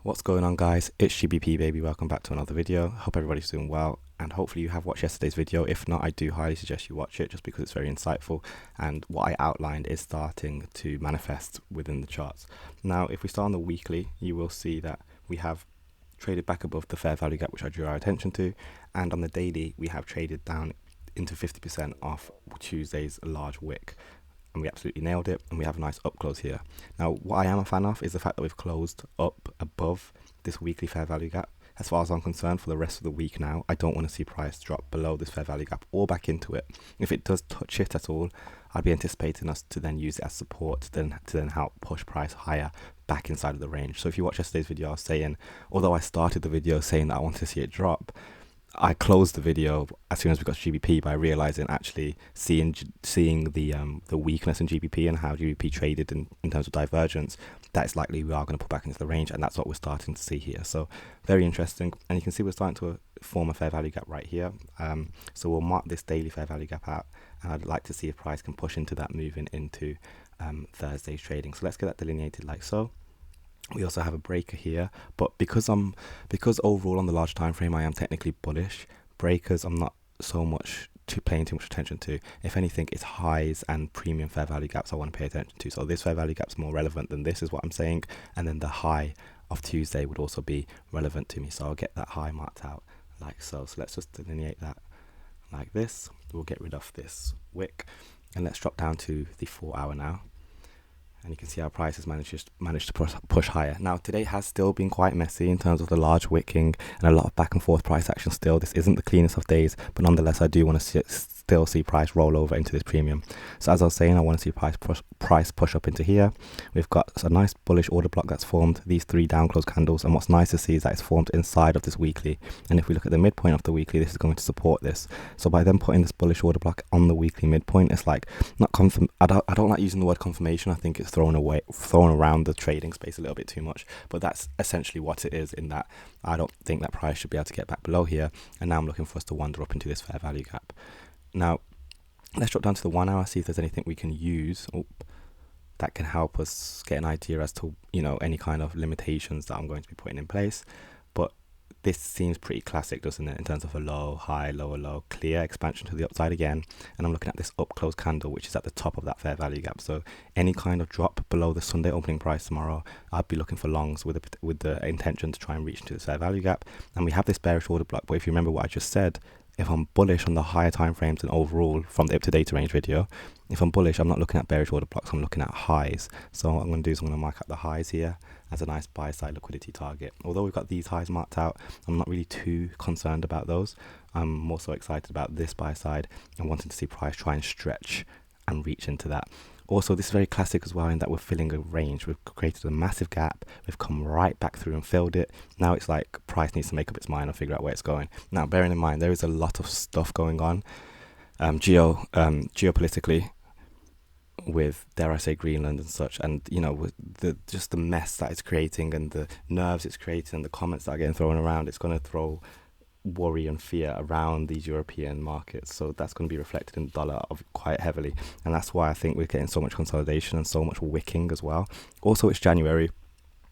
What's going on, guys? It's GBP baby. Welcome back to another video. Hope everybody's doing well, and hopefully you have watched yesterday's video. If not, I do highly suggest you watch it just because it's very insightful, and what I outlined is starting to manifest within the charts. Now, if we start on the weekly, you will see that we have traded back above the fair value gap, which I drew our attention to, and on the daily we have traded down into 50% off Tuesday's large wick, and we absolutely nailed it, and we have a nice up close here. Now, what I am a fan of is the fact that we've closed up above this weekly fair value gap. As far as I'm concerned, for the rest of the week now, I don't want to see price drop below this fair value gap or back into it. If it does touch it at all, I'd be anticipating us to then use it as support to then help push price higher back inside of the range. So if you watch yesterday's video, I was saying, although I started the video saying that I want to see it drop, I closed the video as soon as we got to GBP by realizing, actually seeing the weakness in GBP and how GBP traded in terms of divergence, that it's likely we are going to put back into the range, and that's what we're starting to see here. So very interesting, and you can see we're starting to form a fair value gap right here. So we'll mark this daily fair value gap out, and I'd like to see if price can push into that moving into Thursday's trading. So let's get that delineated like so. We also have a breaker here, but because overall on the large time frame I am technically bullish, breakers I'm not so much paying too much attention to. If anything, it's highs and premium fair value gaps I want to pay attention to. So this fair value gap's more relevant than this, is what I'm saying, and then the high of Tuesday would also be relevant to me. So I'll get that high marked out like so. So let's just delineate that like this. We'll get rid of this wick, and let's drop down to the 4 hour now. And you can see our price has managed to push higher. Now, today has still been quite messy in terms of the large wicking and a lot of back and forth price action still. This isn't the cleanest of days, but nonetheless, I do want to still see price roll over into this premium. So as I was saying, I want to see price push up into here. We've got a nice bullish order block that's formed, these 3 down close candles, and what's nice to see is that it's formed inside of this weekly. And if we look at the midpoint of the weekly, this is going to support this. So by them putting this bullish order block on the weekly midpoint, it's like not I don't like using the word confirmation. I think it's thrown around the trading space a little bit too much, but that's essentially what it is, in that I don't think that price should be able to get back below here, and now I'm looking for us to wander up into this fair value gap. Now let's drop down to the 1 hour, see if there's anything we can use that can help us get an idea as to, any kind of limitations that I'm going to be putting in place. But this seems pretty classic, doesn't it, in terms of a low, high, lower, low, clear expansion to the upside again. And I'm looking at this up close candle, which is at the top of that fair value gap. So any kind of drop below the Sunday opening price tomorrow, I'd be looking for longs with the intention to try and reach into this fair value gap. And we have this bearish order block, but if you remember what I just said, if I'm bullish on the higher time frames and overall from the up to data range video, if I'm bullish, I'm not looking at bearish order blocks, I'm looking at highs. So what I'm going to do is I'm going to mark up the highs here as a nice buy side liquidity target. Although we've got these highs marked out, I'm not really too concerned about those. I'm more so excited about this buy side and wanting to see price try and stretch and reach into that. Also, this is very classic as well, in that we're filling a range. We've created a massive gap. We've come right back through and filled it. Now it's like price needs to make up its mind and figure out where it's going. Now, bearing in mind, there is a lot of stuff going on geopolitically with, dare I say, Greenland and such, and with just the mess that it's creating and the nerves it's creating and the comments that are getting thrown around. It's going to throw worry and fear around these European markets, so that's going to be reflected in the dollar quite heavily, and that's why I think we're getting so much consolidation and so much wicking as well. Also, it's January.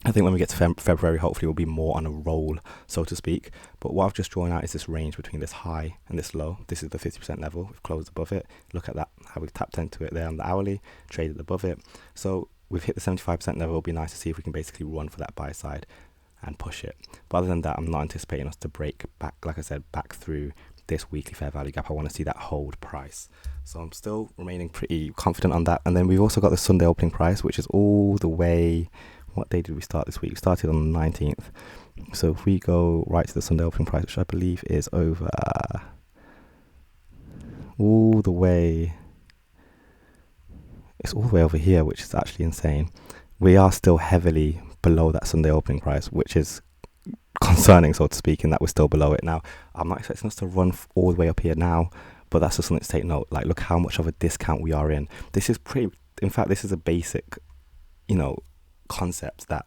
I think when we get to February, hopefully we'll be more on a roll, so to speak. But what I've just drawn out is this range between this high and this low. This is the 50% level. We've closed above it. Look at that, how we've tapped into it there on the hourly, traded above it. So we've hit the 75% level. It'll be nice to see if we can basically run for that buy side and push it. But other than that, I'm not anticipating us to break back, like I said, back through this weekly fair value gap. I want to see that hold price. So I'm still remaining pretty confident on that. And then we've also got the Sunday opening price, which is all the way, what day did we start this week? We started on the 19th. So if we go right to the Sunday opening price, which I believe is over all the way, it's all the way over here, which is actually insane. We are still heavily below that Sunday opening price, which is concerning, so to speak, in that we're still below it. Now, I'm not expecting us to run all the way up here now, but that's just something to take note. Like, look how much of a discount we are in. This is in fact, this is a basic, concept that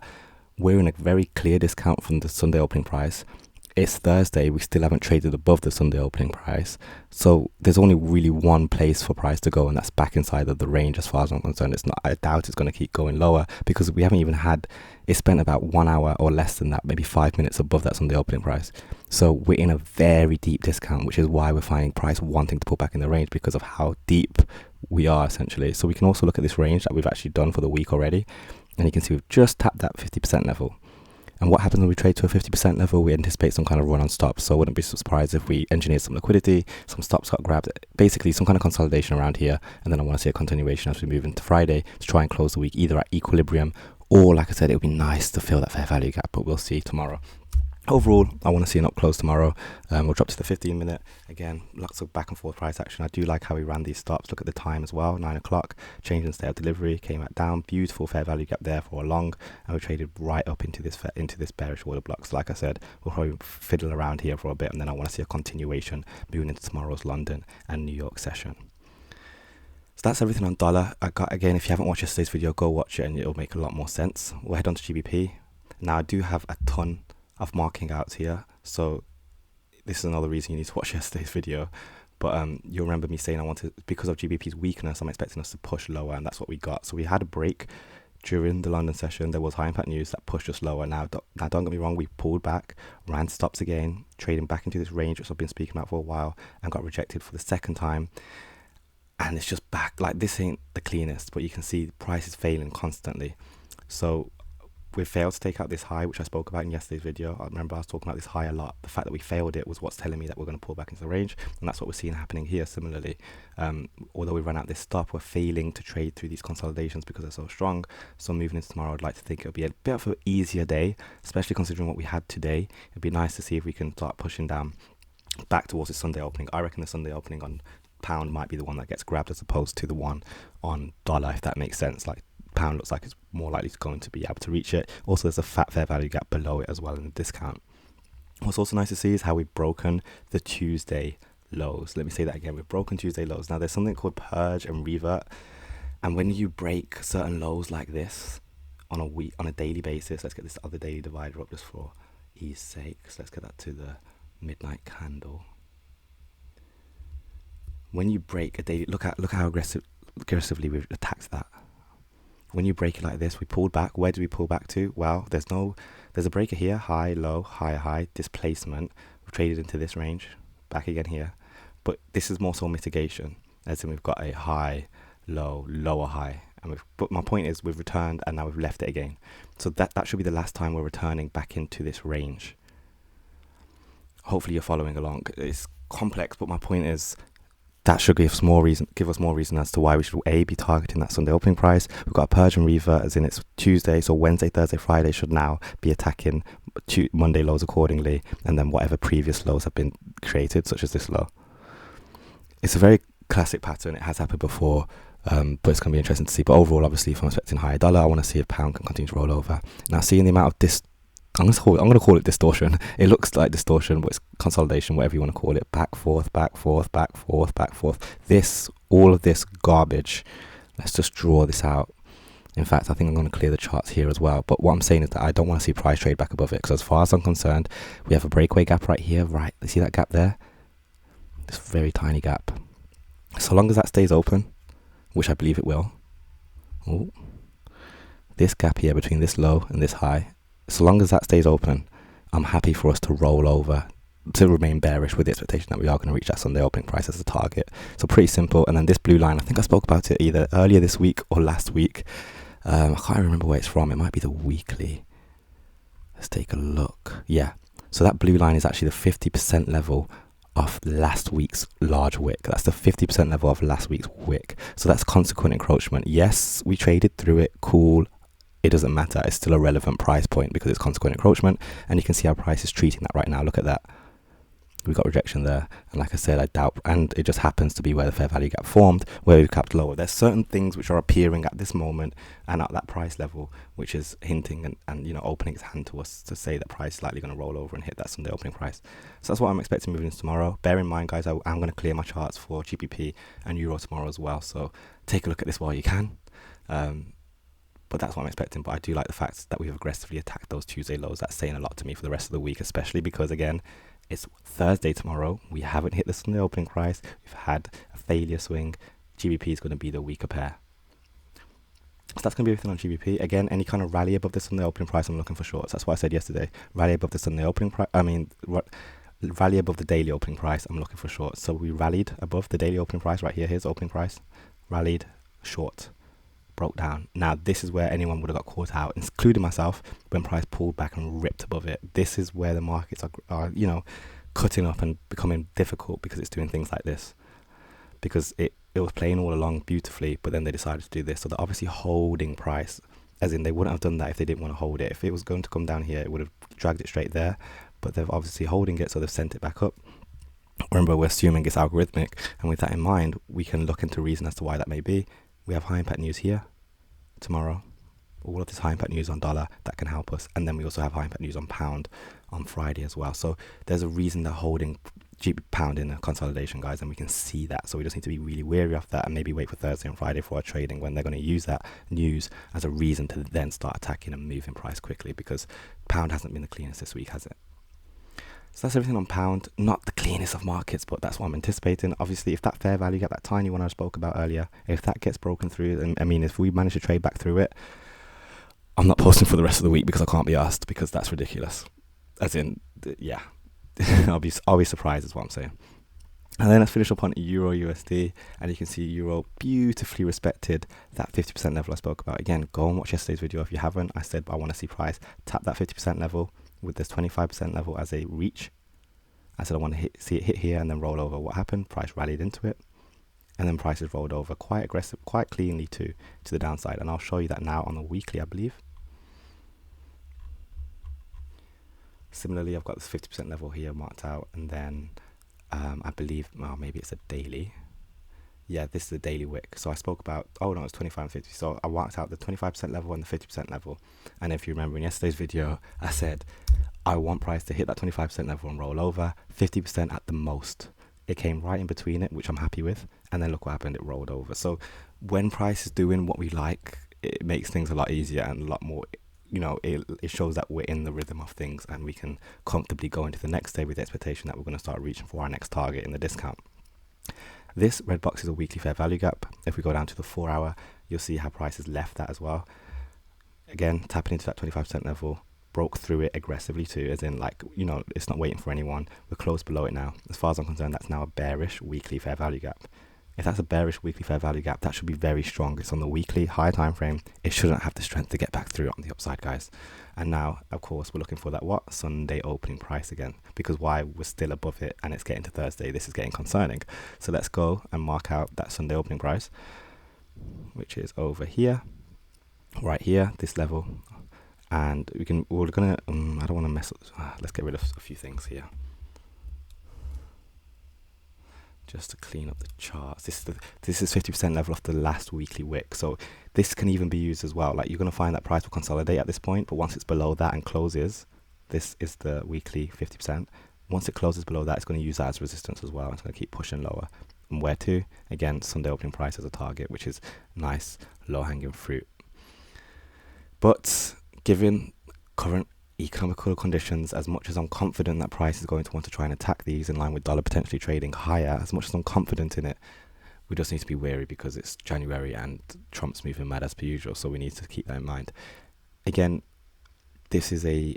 we're in a very clear discount from the Sunday opening price. it's Thursday, we still haven't traded above the Sunday opening price. So there's only really one place for price to go, and that's back inside of the range as far as I'm concerned. It's not, I doubt it's going to keep going lower, because we haven't even had, it spent about 1 hour or less than that, maybe 5 minutes above that Sunday opening price. So we're in a very deep discount, which is why we're finding price wanting to pull back in the range, because of how deep we are essentially. So we can also look at this range that we've actually done for the week already, and you can see we've just tapped that 50% level. And what happens when we trade to a 50% level? We anticipate some kind of run on stops. So I wouldn't be surprised if we engineer some liquidity, some stops got grabbed, basically some kind of consolidation around here. And then I want to see a continuation as we move into Friday to try and close the week either at equilibrium, or like I said, it would be nice to fill that fair value gap, but we'll see tomorrow. Overall, I want to see an up close tomorrow. We'll drop to the 15 minute. Again, lots of back and forth price action. I do like how we ran these stops. Look at the time as well, 9 o'clock. Change in state of delivery, came back down. Beautiful fair value gap there for a long. And we traded right up into this bearish order block. So like I said, we'll probably fiddle around here for a bit. And then I want to see a continuation moving into tomorrow's London and New York session. So that's everything on dollar. Again, if you haven't watched yesterday's video, go watch it and it'll make a lot more sense. We'll head on to GBP. Now, I do have a ton of marking outs here, so this is another reason you need to watch yesterday's video. But you'll remember me saying I wanted, because of GBP's weakness, I'm expecting us to push lower, and that's what we got. So we had a break during the London session. There was high impact news that pushed us lower. Now don't get me wrong, we pulled back, ran stops again, trading back into this range which I've been speaking about for a while, and got rejected for the second time. And it's just back. Like, this ain't the cleanest, but you can see the price is failing constantly. So we failed to take out this high, which I spoke about in yesterday's video. I remember I was talking about this high a lot. The fact that we failed it was what's telling me that we're going to pull back into the range, and that's what we're seeing happening here similarly. Although we ran out this stop, we're failing to trade through these consolidations because they're so strong. So moving into tomorrow, I'd like to think it'll be a bit of an easier day, especially considering what we had today. It'd be nice to see if we can start pushing down back towards the Sunday opening. I reckon the Sunday opening on pound might be the one that gets grabbed as opposed to the one on dollar, if that makes sense. Like, pound looks like it's more likely going to be able to reach it. Also, there's a fat fair value gap below it as well in the discount. What's also nice to see is how we've broken the Tuesday lows. Let me say that again. We've broken Tuesday lows. Now, there's something called purge and revert, and when you break certain lows like this on a daily basis, let's get this other daily divider up just for ease sake. So let's get that to the midnight candle. When you break a daily, look how aggressively we've attacked that. When you break it like this, we pulled back. Where do we pull back to? Well, there's a breaker here, high, low, high, displacement. We've traded into this range, back again here. But this is more so mitigation, as in we've got a high, low, lower high. But my point is, we've returned and now we've left it again. So that should be the last time we're returning back into this range. Hopefully you're following along. It's complex, but my point is, that should give us more reason as to why we should be targeting that Sunday opening price. We've got a purge and revert, as in it's Tuesday, so Wednesday, Thursday, Friday should now be attacking Monday lows accordingly, and then whatever previous lows have been created, such as this low. It's a very classic pattern. It has happened before, but it's going to be interesting to see. But overall, obviously, if I'm expecting higher dollar, I want to see if pound can continue to roll over. Now, seeing the amount of this, I'm going to call it distortion. It looks like distortion, but it's consolidation, whatever you want to call it. Back, forth, back, forth, back, forth, back, forth. All of this garbage. Let's just draw this out. In fact, I think I'm going to clear the charts here as well. But what I'm saying is that I don't want to see price trade back above it, because as far as I'm concerned, we have a breakaway gap right here. Right, you see that gap there? This very tiny gap. So long as that stays open, which I believe it will. Ooh. This gap here between this low and this high, so long as that stays open, I'm happy for us to roll over, to remain bearish with the expectation that we are going to reach that Sunday opening price as a target. So pretty simple. And then this blue line, I think I spoke about it either earlier this week or last week. I can't remember where it's from. It might be the weekly. Let's take a look. Yeah. So that blue line is actually the 50% level of last week's large wick. That's the 50% level of last week's wick. So that's consequent encroachment. Yes, we traded through it. Cool. It doesn't matter. It's still a relevant price point because it's consequent encroachment, and you can see our price is treating that right now. Look at that. We got rejection there, and like I said, I doubt, and it just happens to be where the fair value gap formed, where we capped lower. There's certain things which are appearing at this moment and at that price level, which is hinting and you know, opening its hand to us to say that price is likely going to roll over and hit that Sunday opening price. So that's what I'm expecting moving into tomorrow. Bear in mind, guys, I'm going to clear my charts for GBP and Euro tomorrow as well, so take a look at this while you can. but that's what I'm expecting. But I do like the fact that we've aggressively attacked those Tuesday lows. That's saying a lot to me for the rest of the week, especially because, again, it's Thursday tomorrow. We haven't hit the Sunday opening price. We've had a failure swing. GBP is going to be the weaker pair. So that's going to be everything on GBP. Again, any kind of rally above the Sunday opening price, I'm looking for shorts. That's what I said yesterday. Rally above the Sunday opening price. Rally above the daily opening price, I'm looking for shorts. So we rallied above the daily opening price right here. Here's opening price. Rallied, short, broke down. Now, this is where anyone would have got caught out, including myself, when price pulled back and ripped above it. This is where the markets are cutting up and becoming difficult because it's doing things like this. Because it was playing all along beautifully, but then they decided to do this. So they're obviously holding price, as in they wouldn't have done that if they didn't want to hold it. If it was going to come down here, it would have dragged it straight there, but they're obviously holding it, so they've sent it back up. Remember, we're assuming it's algorithmic, and with that in mind, we can look into reason as to why that may be. We have high impact news here tomorrow. All of this high impact news on dollar that can help us, and then we also have high impact news on pound on Friday as well. So there's a reason they're holding pound in a consolidation, guys, and we can see that. So we just need to be really wary of that and maybe wait for Thursday and Friday for our trading, when they're going to use that news as a reason to then start attacking and moving price quickly, because pound hasn't been the cleanest this week, has it? So that's everything on pound. Not the cleanest of markets, but that's what I'm anticipating. Obviously, if that fair value gap, that tiny one I spoke about earlier, if that gets broken through, and I mean, if we manage to trade back through it, I'm not posting for the rest of the week because I can't be asked, because that's ridiculous. As in, yeah, I'll be surprised is what I'm saying. And then let's finish up on Euro USD, and you can see Euro beautifully respected that 50% level I spoke about. Again, go and watch yesterday's video if you haven't. I said I want to see price tap that 50% level with this 25% level as a reach. I said I want to see it hit here and then roll over. What happened? Price rallied into it, and then prices rolled over quite aggressive, quite cleanly to the downside. And I'll show you that now on the weekly, I believe. Similarly, I've got this 50% level here marked out, and then I believe, well, maybe it's a daily. Yeah, this is a daily wick. So I spoke about, oh no, it's 25 and 50. So I marked out the 25% level and the 50% level. And if you remember in yesterday's video, I said I want price to hit that 25% level and roll over, 50% at the most. It came right in between it, which I'm happy with. And then look what happened, it rolled over. So when price is doing what we like, it makes things a lot easier and a lot more, it shows that we're in the rhythm of things, and we can comfortably go into the next day with the expectation that we're going to start reaching for our next target in the discount. This red box is a weekly fair value gap. If we go down to the 4 hour, you'll see how price has left that as well. Again, tapping into that 25% level, broke through it aggressively too, as in, it's not waiting for anyone. We're close below it now. As far as I'm concerned, that's now a bearish weekly fair value gap. If that's a bearish weekly fair value gap, that should be very strong. It's on the weekly high time frame. It shouldn't have the strength to get back through on the upside, guys. And now, of course, we're looking for that Sunday opening price again, because why? We're still above it and it's getting to Thursday. This is getting concerning. So let's go and mark out that Sunday opening price, which is over here, right here, this level. And I don't want to mess up. Let's get rid of a few things here, just to clean up the charts. This is 50% level off the last weekly wick, so this can even be used as well. Like, you're going to find that price will consolidate at this point, but once it's below that and closes, this is the weekly 50%. Once it closes below that, it's going to use that as resistance as well. It's going to keep pushing lower. And where to? Again, Sunday opening price as a target, which is nice low-hanging fruit. But given current economical conditions, as much as I'm confident that price is going to want to try and attack these in line with dollar potentially trading higher, as much as I'm confident in it, we just need to be wary because it's January and Trump's moving mad as per usual, so we need to keep that in mind. Again, this is a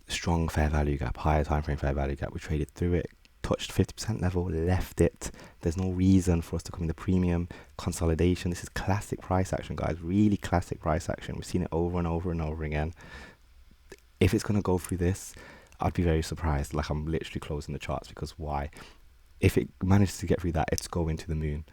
strong fair value gap, higher time frame fair value gap. We traded through it, touched 50% level, left it. There's no reason for us to come in the premium consolidation. This is classic price action, guys, really classic price action. We've seen it over and over and over again. If it's going to go through this, I'd be very surprised. Like, I'm literally closing the charts, because why? If it manages to get through that, it's going to the moon.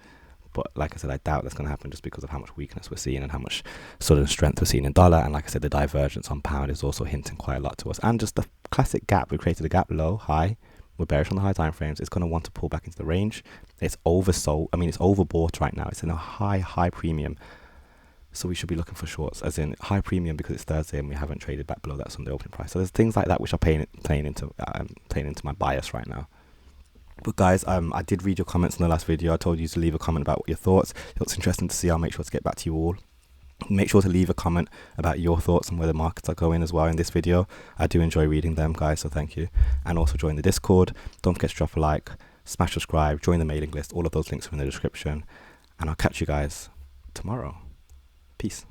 But like I said, I doubt that's going to happen, just because of how much weakness we're seeing and how much sudden strength we're seeing in dollar. And like I said, the divergence on pound is also hinting quite a lot to us. And just the classic gap. We created a gap low, high. We're bearish on the high time frames. It's going to want to pull back into the range. It's oversold. I mean, it's overbought right now. It's in a high premium. So we should be looking for shorts, as in high premium, because it's Thursday and we haven't traded back below that Sunday opening price. So there's things like that which are playing into my bias right now. But guys, I did read your comments in the last video. I told you to leave a comment about what your thoughts. It looks interesting to see. I'll make sure to get back to you all. Make sure to leave a comment about your thoughts on where the markets are going as well in this video. I do enjoy reading them, guys, so thank you. And also join the Discord. Don't forget to drop a like, smash subscribe, join the mailing list. All of those links are in the description. And I'll catch you guys tomorrow. Peace.